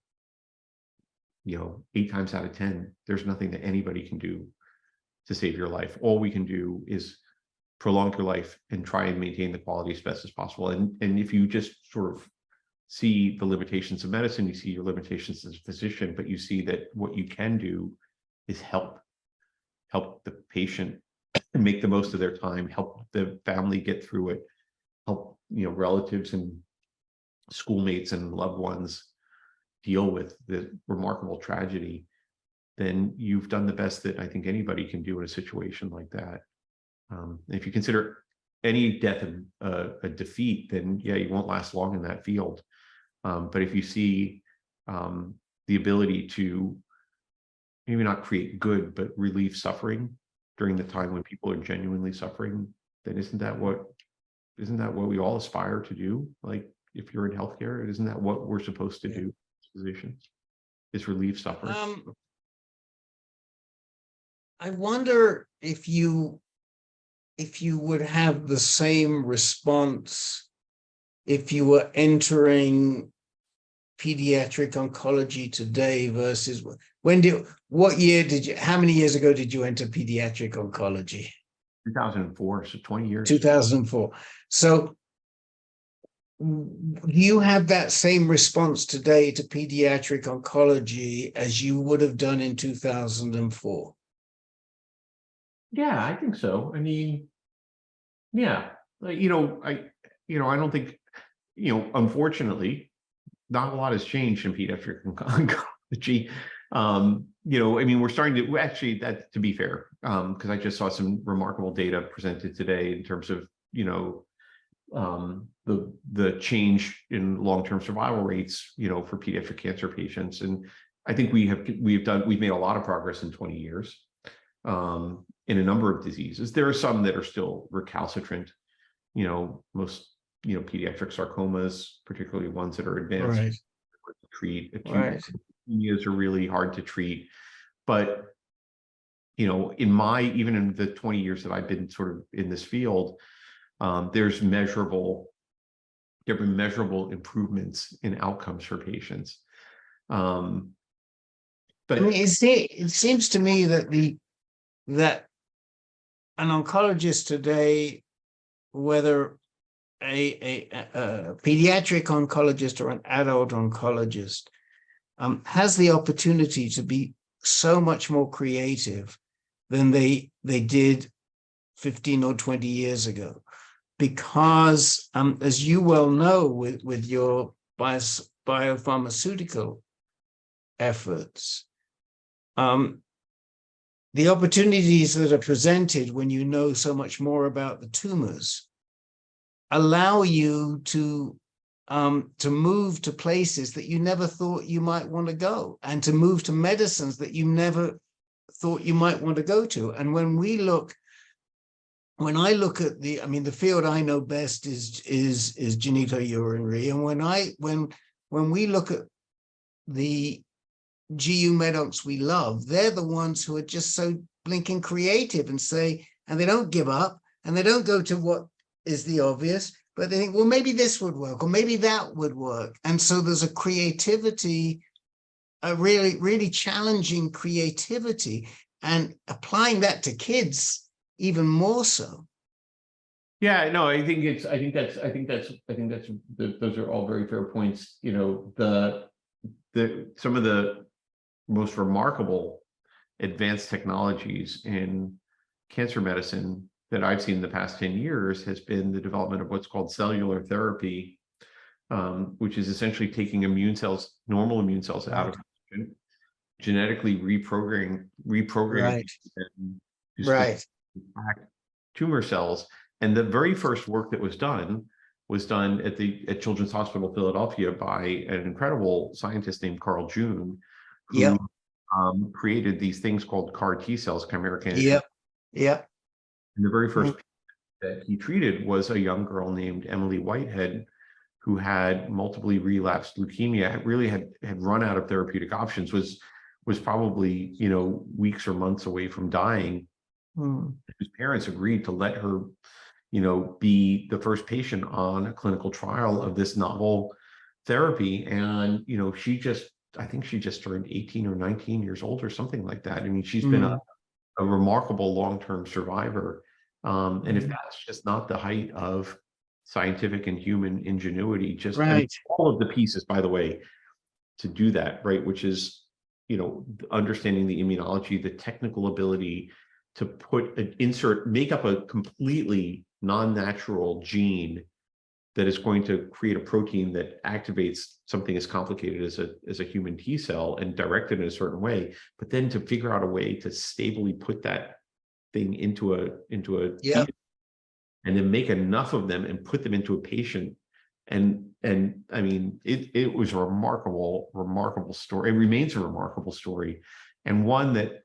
8 times out of 10, there's nothing that anybody can do to save your life. All we can do is prolong your life and try and maintain the quality as best as possible. And if you just sort of see the limitations of medicine, you see your limitations as a physician, but you see that what you can do is help the patient make the most of their time, help the family get through it, help relatives and schoolmates and loved ones deal with the remarkable tragedy, then you've done the best that I think anybody can do in a situation like that. If you consider any death a defeat, then yeah, you won't last long in that field. But if you see the ability to maybe not create good, but relieve suffering during the time when people are genuinely suffering, then isn't that what we all aspire to do? Like, if you're in healthcare, isn't that what we're supposed to do as physicians? Is relieve suffering? I wonder if you would have the same response if you were entering pediatric oncology today versus how many years ago did you enter pediatric oncology? 2004, so 20 years. 2004. So you have that same response today to pediatric oncology as you would have done in 2004? Yeah, I think so. I mean, yeah, I don't think, unfortunately, not a lot has changed in pediatric oncology. We're starting to actually, that to be fair, because I just saw some remarkable data presented today in terms of, the change in long-term survival rates, for pediatric cancer patients. And I think we've made a lot of progress in 20 years. in a number of diseases. There are some that are still recalcitrant. Most pediatric sarcomas, particularly ones that are advanced, Right. to treat. Acute Right. leukemias are really hard to treat. But even in the 20 years that I've been sort of in this field, there have been measurable improvements in outcomes for patients. But I mean, it seems to me that that an oncologist today, whether a pediatric oncologist or an adult oncologist, has the opportunity to be so much more creative than they did 15 or 20 years ago, because as you well know, with your biopharmaceutical efforts, the opportunities that are presented when you know so much more about the tumors allow you to move to places that you never thought you might want to go, and to move to medicines that you never thought you might want to go to. And when I look at the field I know best is genitourinary, and when we look at the GU medocs we love, they're the ones who are just so blinking creative and they don't give up, and they don't go to what is the obvious, but they think, well, maybe this would work, or maybe that would work. And so there's a creativity, a really, really challenging creativity, and applying that to kids even more so. Yeah, no, I think those are all very fair points. Some of the most remarkable advanced technologies in cancer medicine that I've seen in the past 10 years has been the development of what's called cellular therapy, which is essentially taking normal immune cells out of genetically reprogramming Right. them to Right. attack tumor cells. And the very first work that was done at Children's Hospital Philadelphia by an incredible scientist named Carl June, who created these things called CAR T cells, chimeric antigen. Yep. And the very first that he treated was a young girl named Emily Whitehead, who had multiply relapsed leukemia, really had run out of therapeutic options, was probably weeks or months away from dying. His parents agreed to let her be the first patient on a clinical trial of this novel therapy. And I think she just turned 18 or 19 years old or something like that. I mean, she's been a remarkable long-term survivor. And if that's just not the height of scientific and human ingenuity, all of the pieces, by the way, to do that, right, which is, understanding the immunology, the technical ability to make up a completely non-natural gene that is going to create a protein that activates something as complicated as a human T cell and direct it in a certain way, but then to figure out a way to stably put that thing into a T, and then make enough of them and put them into a patient. And I mean, it was a remarkable story. It remains a remarkable story, and one that,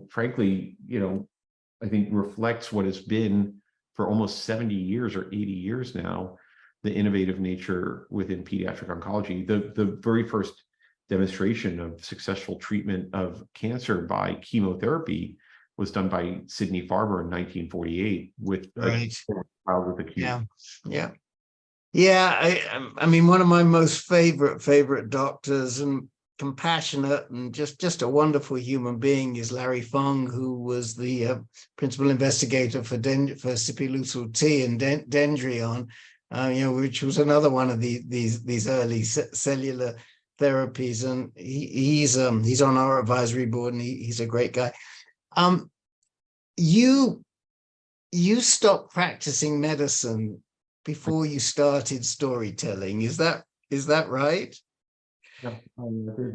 frankly, I think reflects what has been for almost 70 years or 80 years now, the innovative nature within pediatric oncology. The very first demonstration of successful treatment of cancer by chemotherapy was done by Sidney Farber in 1948 with a trial with acute. I mean, one of my most favorite doctors, and compassionate and just a wonderful human being, is Larry Fung, who was the principal investigator for Sipuleucel T and Dendrion, which was another one of these early cellular therapies. And he's on our advisory board, and he's a great guy. You stopped practicing medicine before you started storytelling. Is that right? Yeah, I agree.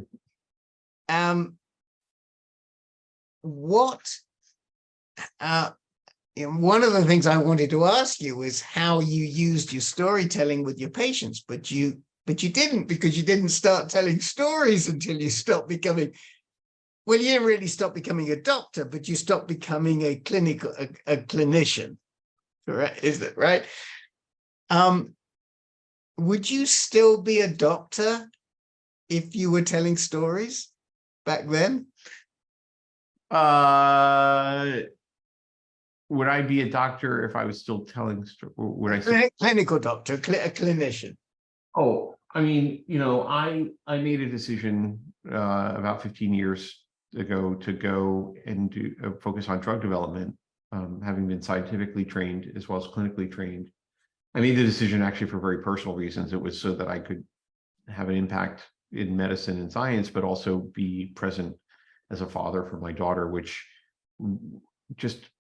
One of the things I wanted to ask you is how you used your storytelling with your patients, but you didn't, because you didn't start telling stories until you stopped becoming well, you didn't really stop becoming a doctor, but you stopped becoming a clinician. Correct? Is that right? Would you still be a doctor if you were telling stories back then? Would I be a doctor if I was still telling? Would I still? Clinical doctor, a clinician. Oh, I mean, I made a decision about 15 years ago to go and do focus on drug development, having been scientifically trained as well as clinically trained. I made the decision actually for very personal reasons. It was so that I could have an impact in medicine and science, but also be present as a father for my daughter, which just,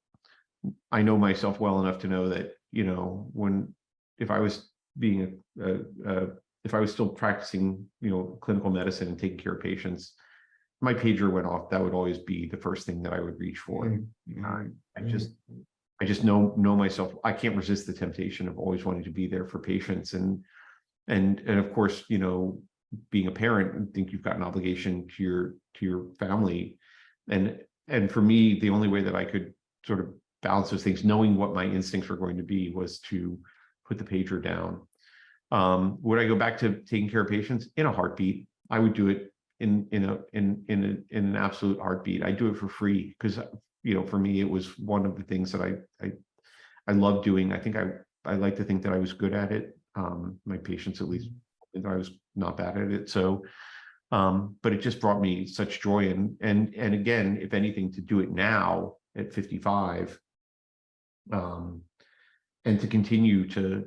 I know myself well enough to know that, if I was being if I was still practicing, clinical medicine and taking care of patients, my pager went off, that would always be the first thing that I would reach for. I just know myself. I can't resist the temptation of always wanting to be there for patients, and of course, being a parent, I think you've got an obligation to your family, and for me, the only way that I could sort of balance those things, knowing what my instincts were going to be, was to put the pager down. Would I go back to taking care of patients? In a heartbeat. I would do it in an absolute heartbeat. I do it for free because, for me, it was one of the things that I love doing. I think I like to think that I was good at it. My patients, at least, I was not bad at it. So, but it just brought me such joy. And again, if anything, to do it now at 55, and to continue to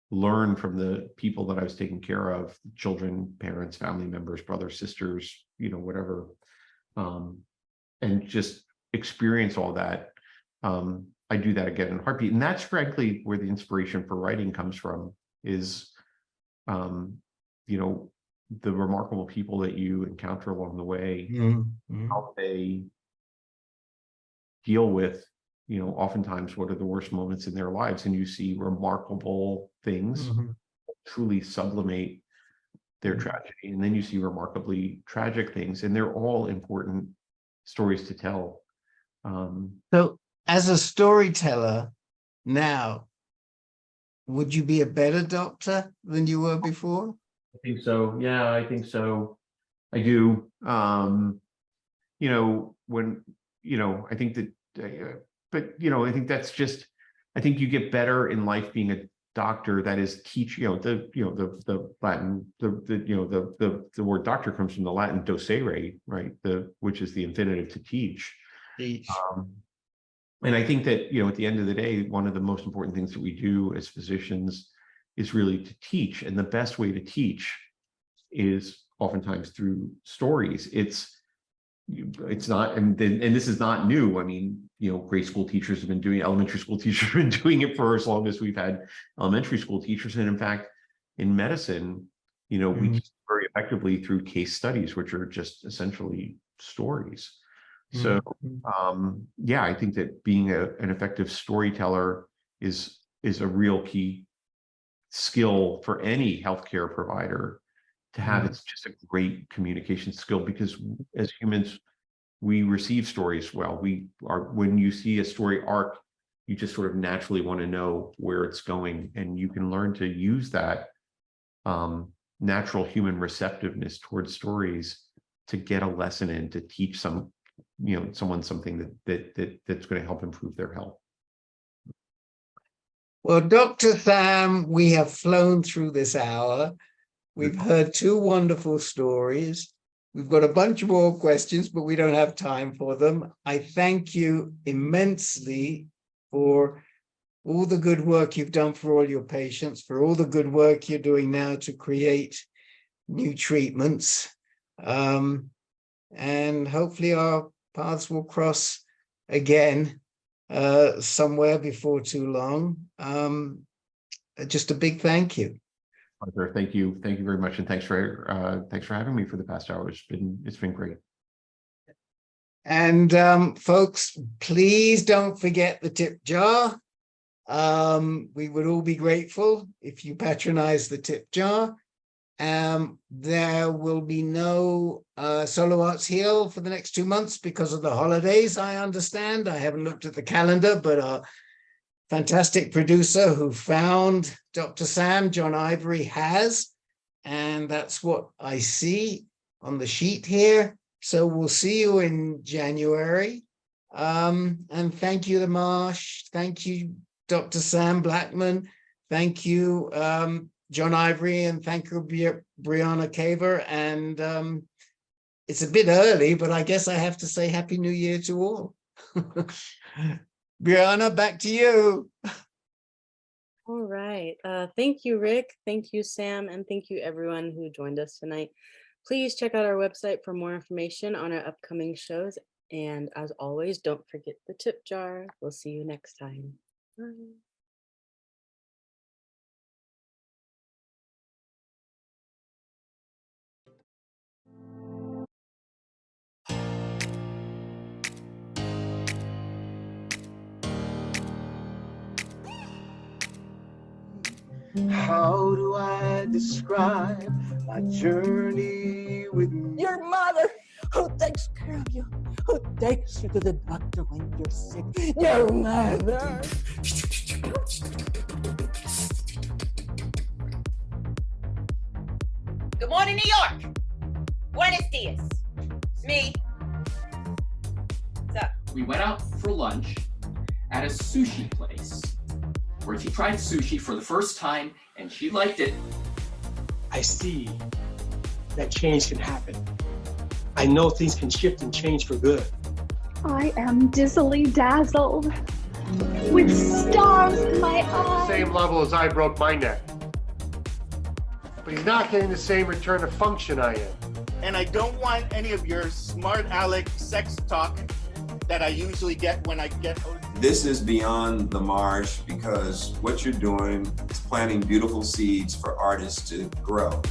learn from the people that I was taking care of, children, parents, family members, brothers, sisters, whatever, and just experience all that. I do that again in a heartbeat. And that's frankly where the inspiration for writing comes from, is, the remarkable people that you encounter along the way, how they deal with, oftentimes what are the worst moments in their lives, and you see remarkable things truly sublimate their tragedy, and then you see remarkably tragic things, and they're all important stories to tell. So, as a storyteller now, would you be a better doctor than you were before? I think so. Yeah, I think so. I do. When, I think that, but, I think that's just, I think you get better in life being a doctor that is teach, the Latin, the word doctor comes from the Latin docere, right? Which is the infinitive to teach. And I think that, at the end of the day, one of the most important things that we do as physicians is really to teach. And the best way to teach is oftentimes through stories. It's not, and this is not new. I mean, grade school teachers have been doing, elementary school teachers have been doing it for as long as we've had elementary school teachers. And in fact, in medicine, we teach very effectively through case studies, which are just essentially stories. So, yeah, I think that being an effective storyteller is a real key skill for any healthcare provider to have. It's just a great communication skill, because as humans, we receive stories well. When you see a story arc, you just sort of naturally want to know where it's going, and you can learn to use that natural human receptiveness towards stories to get a lesson in, to teach someone something that's going to help improve their health. Well, Dr. Sam, we have flown through this hour. We've heard two wonderful stories. We've got a bunch more questions, but we don't have time for them. I thank you immensely for all the good work you've done for all your patients, for all the good work you're doing now to create new treatments. And hopefully our paths will cross again somewhere before too long. Just a big thank you. Thank you very much, and thanks for having me for the past hour. It's been great. And folks, please don't forget the tip jar. We would all be grateful if you patronize the tip jar. There will be no Solo Arts Heal for the next 2 months because of the holidays, I understand. I haven't looked at the calendar, but our fantastic producer who found Dr. Sam, John Ivory, has. And that's what I see on the sheet here. So we'll see you in January. And thank you, The Marsh. Thank you, Dr. Sam Blackman. Thank you, John Ivory, and thank you, Brianna Caver. And it's a bit early, but I guess I have to say Happy New Year to all. Brianna, back to you. All right. Thank you, Rick. Thank you, Sam. And thank you, everyone who joined us tonight. Please check out our website for more information on our upcoming shows. And as always, don't forget the tip jar. We'll see you next time. Bye. How do I describe my journey with your mother who takes care of you, who takes you to the doctor when you're sick? Your mother. Good morning, New York. Buenos dias. It's me. What's up? We went out for lunch at a sushi place where she tried sushi for the first time and she liked it. I see that change can happen. I know things can shift and change for good. I am dizzily dazzled with stars in my eyes. Same level as I broke my neck. But he's not getting the same return of function I am. And I don't want any of your smart aleck sex talk that I usually get when I get. This is beyond the marsh because what you're doing is planting beautiful seeds for artists to grow.